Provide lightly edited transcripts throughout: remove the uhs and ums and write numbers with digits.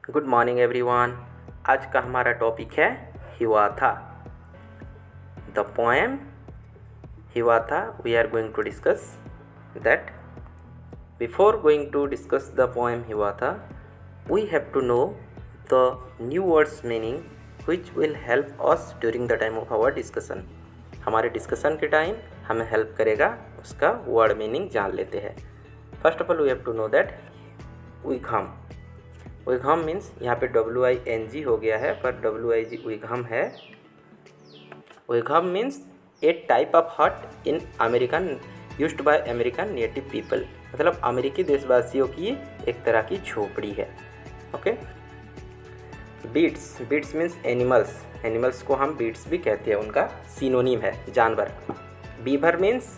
Good morning everyone. आज का हमारा टॉपिक है Hiawatha. The poem Hiawatha we are going to discuss that. Before going to discuss the poem Hiawatha we have to know the new words meaning which will help us during the time of our discussion। हमारे discussion के time हमें help करेगा, उसका word meaning जान लेते हैं। First of all we have to know that wigwam. Wigwam means यहाँ पे WING हो गया है, पर WIG उइघम है। Wigwam means a type of hut in American used by American native people, मतलब अमेरिकी देशवासियों की एक तरह की झोपड़ी है। Okay. Beasts, beasts means animals, animals को हम बीट्स भी कहते हैं, उनका सिनोनिम है जानवर। Beaver means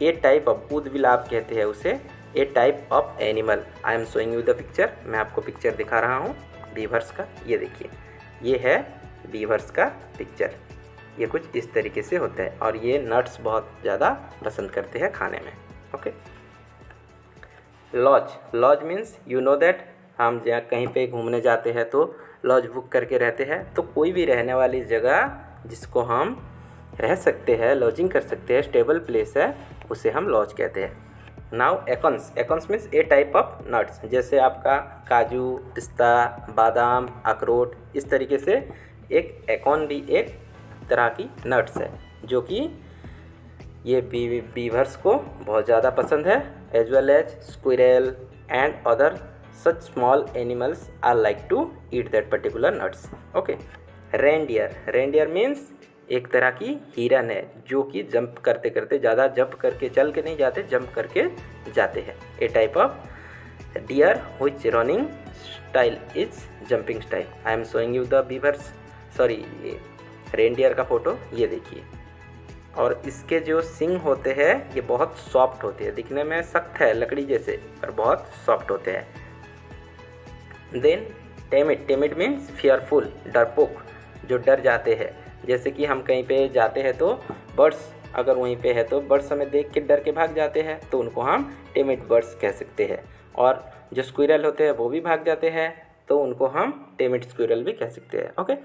a type of, ऊदबिलाव कहते हैं उसे, a type of animal. I am showing you the picture, मैं आपको पिक्चर दिखा रहा हूँ बीवर्स का। ये देखिए, ये है बीवर्स का पिक्चर। ये कुछ इस तरीके से होता है और ये नट्स बहुत ज़्यादा पसंद करते हैं खाने में। Okay. Lodge, lodge means you know that, हम जहाँ कहीं पे घूमने जाते हैं तो लॉज बुक करके रहते हैं। तो कोई भी रहने वाली जगह जिसको हम रह सकते हैं, लॉजिंग कर सकते हैं, स्टेबल प्लेस है, उसे हम लॉज कहते हैं। Now acorns, acorns means a type of nuts, जैसे आपका काजू, पिस्ता, बादाम, अखरोट, इस तरीके से एक एकॉन भी एक तरह की नट्स है जो कि ये बीवर्स को बहुत ज़्यादा पसंद है। As well as squirrel and other such small animals are like to eat that particular nuts। okay। Reindeer, reindeer means एक तरह की हिरन है जो कि जंप करते करते, ज़्यादा जंप करके चल के नहीं जाते, जंप करके जाते हैं। A type of deer which running style is jumping style. I am showing you the beavers, sorry reindeer का फोटो, ये देखिए। और इसके जो सिंग होते हैं ये बहुत सॉफ्ट होते हैं, दिखने में सख्त है लकड़ी जैसे, पर बहुत सॉफ्ट होते हैं। देन टेमिड, टेमिड मीन्स फियरफुल, डरपोक, जो डर जाते हैं। जैसे कि हम कहीं पे जाते हैं तो बर्ड्स अगर वहीं पे है तो बर्ड्स हमें देख के डर के भाग जाते हैं, तो उनको हम टेमिड बर्ड्स कह सकते हैं। और जो स्क्विरल होते हैं वो भी भाग जाते हैं, तो उनको हम टेमिड स्क्विरल भी कह सकते हैं। Okay.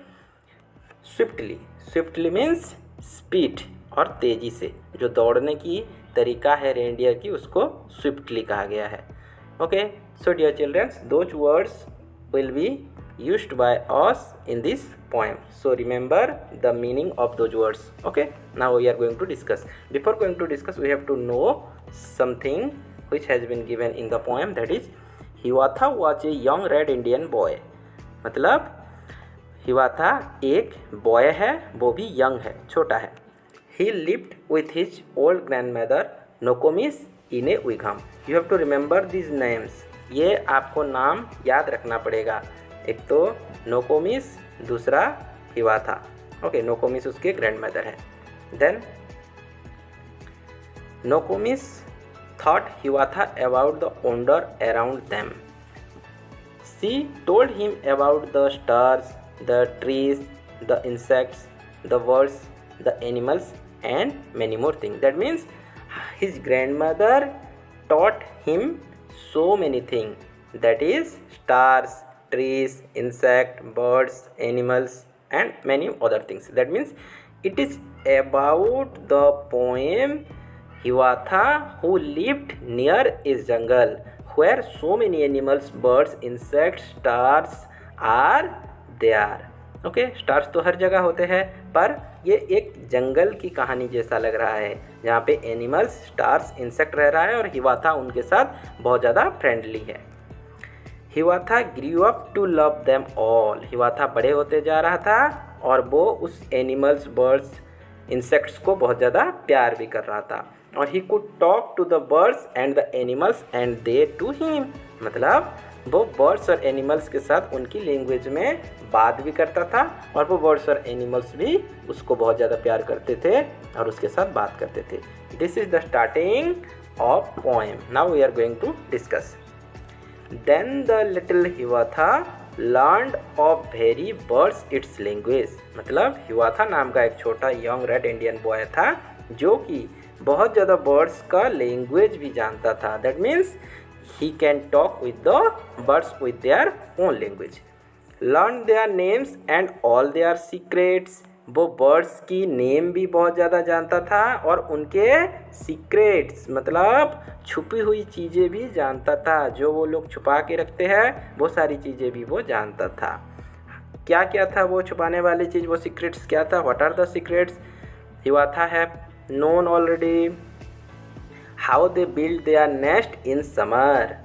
Swiftly, swiftly means speed और तेज़ी से, जो दौड़ने की तरीका है रेंडियर की, उसको स्विफ्टली कहा गया है। Okay. So dear childrens, those words will be used by us in this poem, so remember the meaning of those words। okay, now we are going to discuss। before going to discuss we have to know something which has been given in the poem, that is Hiawatha was a young red Indian boy। मतलब हिवाथा एक boy है, वो भी young है, छोटा है। he lived with his old grandmother Nokomis in a wigwam। you have to remember these names। ये आपको नाम याद रखना पड़ेगा, एक तो नोकोमिस, दूसरा हिवाथा। ओके। नोकोमिस उसके ग्रैंडमदर है। Then Nokomis thought Hiawatha about the wonder around them. She told him about the stars, the trees, the insects, the birds, the animals and many more things. That means his grandmother taught him so many things, that is stars, trees, insect, birds, animals and many other things। that means it is about the poem Hiawatha who lived near a jungle where so many animals, birds, insects, stars are there। Okay. Stars तो हर जगह होते हैं, पर ये एक जंगल की कहानी जैसा लग रहा है जहाँ पे एनिमल्स, स्टार्स, इंसेक्ट रह रहा है और हिवाथा उनके साथ बहुत ज़्यादा फ्रेंडली है। Hiawatha grew up to love them all. Hiawatha बड़े होते जा रहा था और वो उस एनिमल्स, बर्ड्स, इंसेक्ट्स को बहुत ज़्यादा प्यार भी कर रहा था। और he could talk to the birds and the animals and they to him, मतलब वो बर्ड्स और एनिमल्स के साथ उनकी लैंग्वेज में बात भी करता था और वो बर्ड्स और एनिमल्स भी उसको बहुत ज़्यादा प्यार करते थे और उसके साथ बात करते थे। This is the starting of poem. Now we are going to discuss. Then the little Hiawatha learned of very birds its language. मतलब हिवाथा नाम का एक छोटा यंग रेड इंडियन बॉय था जो कि बहुत ज़्यादा बर्ड्स का लैंग्वेज भी जानता था। That means he can talk with the birds with their own language। Learn their names and all their secrets, वो बर्ड्स की नेम भी बहुत ज़्यादा जानता था और उनके सीक्रेट्स मतलब छुपी हुई चीज़ें भी जानता था, जो वो लोग छुपा के रखते हैं वो सारी चीज़ें भी वो जानता था। क्या क्या था वो छुपाने वाली चीज़, वो सीक्रेट्स क्या था? What are the secrets? Hiawatha have known already how they build their nest in summer.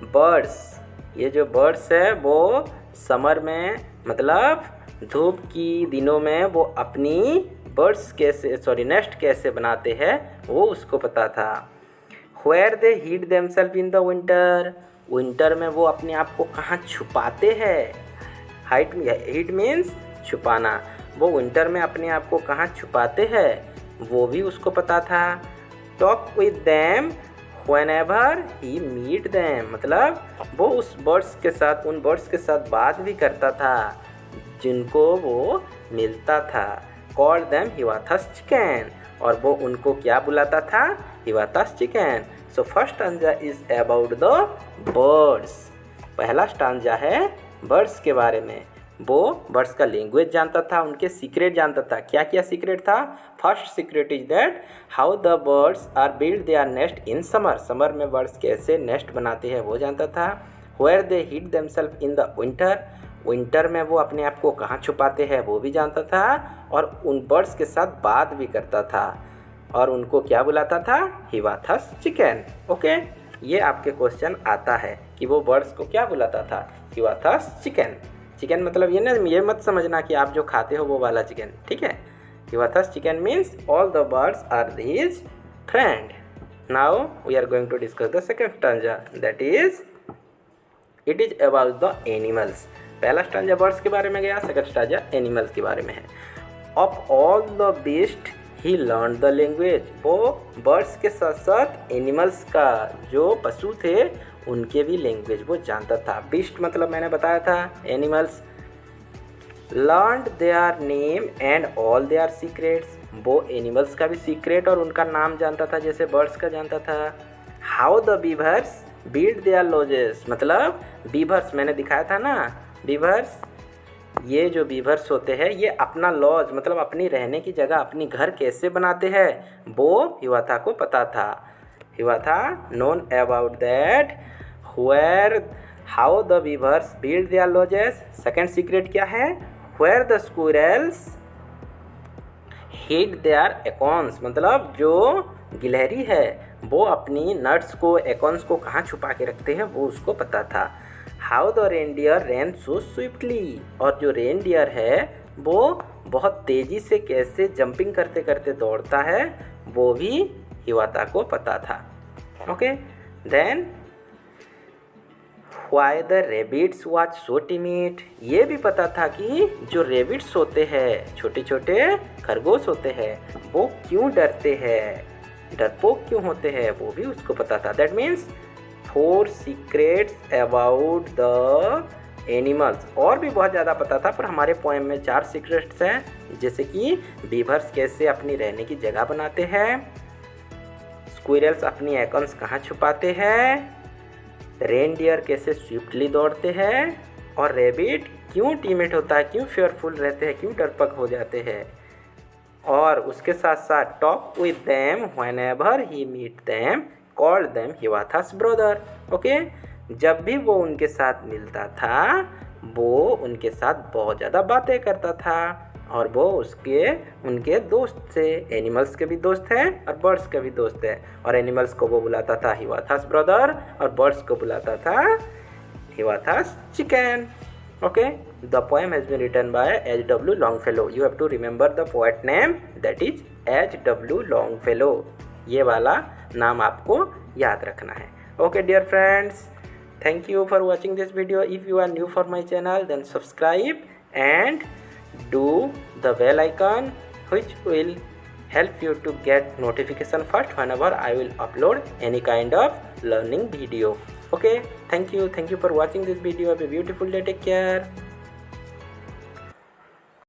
Birds, ये जो बर्ड्स है वो समर में मतलब धूप की दिनों में वो अपनी नेस्ट कैसे बनाते हैं वो उसको पता था। Where they hid themselves in the winter, winter में वो अपने आप को कहाँ छुपाते हैं। हीड मीन्स छुपाना, वो विंटर में अपने आप को कहाँ छुपाते हैं वो भी उसको पता था। Talk with them whenever he meet them, मतलब वो उन बर्ड्स के साथ बात भी करता था जिनको वो मिलता था। कॉल्ड देम हिवाथास चिकन, और वो उनको क्या बुलाता था? Hiawatha's chicken. So first stanza is about the birds, पहला स्टांजा है बर्ड्स के बारे में। वो बर्ड्स का लैंग्वेज जानता था, उनके सीक्रेट जानता था। क्या क्या सीक्रेट था? First secret is that how the birds are build their nest in summer, summer में बर्ड्स कैसे नेस्ट बनाते हैं वो जानता था। Where they hid themselves in the winter, winter में वो अपने आप को कहाँ छुपाते हैं वो भी जानता था। और उन बर्ड्स के साथ बात भी करता था और उनको क्या बुलाता था? Hiawatha's chicken. ओके, ये आपके क्वेश्चन आता है कि वो बर्ड्स को क्या बुलाता था? Hiawatha's chicken. चिकन मतलब ये मत समझना कि आप जो खाते हो वो वाला चिकन, ठीक है। Hiawatha's chicken means all the birds are his friend. Now we are going to discuss the second stanza, that is it is about the animals. पहला स्टांजा बर्ड्स के बारे में गया, सेकंड स्टांजा एनिमल्स के बारे में है। Of all the best he learn the language, वो बर्ड्स के साथ साथ एनिमल्स का जो पशु थे उनके भी लैंग्वेज वो जानता था। बीस्ट मतलब मैंने बताया था animals. Learn their name and all their secrets, वो एनिमल्स का भी सीक्रेट और उनका नाम जानता था जैसे बर्ड्स का जानता था। How the beavers build their lodges, मतलब बीवर्स मैंने दिखाया था ना, बीवर्स, ये जो बीवर्स होते हैं ये अपना लॉज मतलब अपनी रहने की जगह, अपनी घर कैसे बनाते हैं वो हिवाथा को पता था। हिवाथा known about that where how the beavers build their lodges। Second secret क्या है? where the squirrels hid their acorns, मतलब जो गिलहरी है वो अपनी नट्स को, एकोन्स को कहाँ छुपा के रखते हैं वो उसको पता था। How the reindeer ran so swiftly, और जो रेनडियर है वो बहुत तेज़ी से कैसे जंपिंग करते करते दौड़ता है वो भी हिवाता को पता था। Okay, then why the rabbits was so timid, ये भी पता था कि जो रेबिट्स होते हैं, छोटे छोटे खरगोश होते हैं, वो क्यों डरते हैं, डरपोक क्यों होते हैं वो भी उसको पता था। That means 4 secrets about the animals. और भी बहुत ज़्यादा पता था पर हमारे पोएम में 4 सीक्रेट्स हैं, जैसे कि बीवर्स कैसे अपनी रहने की जगह बनाते हैं, स्क्विरल्स अपनी एकोन्स कहाँ छुपाते हैं, रेनडियर कैसे स्विफ्टली दौड़ते हैं, और रेबिट क्यों टीमिड होता है, क्यों फेयरफुल रहते हैं, क्यों डरपक हो जाते हैं। और उसके साथ साथ talk with them whenever he meet them, called them Hiawatha's brother. Okay, जब भी वो उनके साथ मिलता था वो उनके साथ बहुत ज़्यादा बातें करता था और वो उनके दोस्त थे। एनिमल्स के भी दोस्त हैं और बर्ड्स के भी दोस्त हैं, और एनिमल्स को वो बुलाता था हिवाथास ब्रदर और बर्ड्स को बुलाता था Hiawatha's chicken. Okay, the poem has been written by H.W. Longfellow। You have to remember the poet name, that is H.W. Longfellow। ये वाला नाम आपको याद रखना है। Okay dear friends, thank you for watching this video. If you are new for my channel, then subscribe and do the bell icon, which will help you to get notification first whenever I will upload any kind of learning video. Okay, thank you for watching this video. Have a beautiful day. Take care.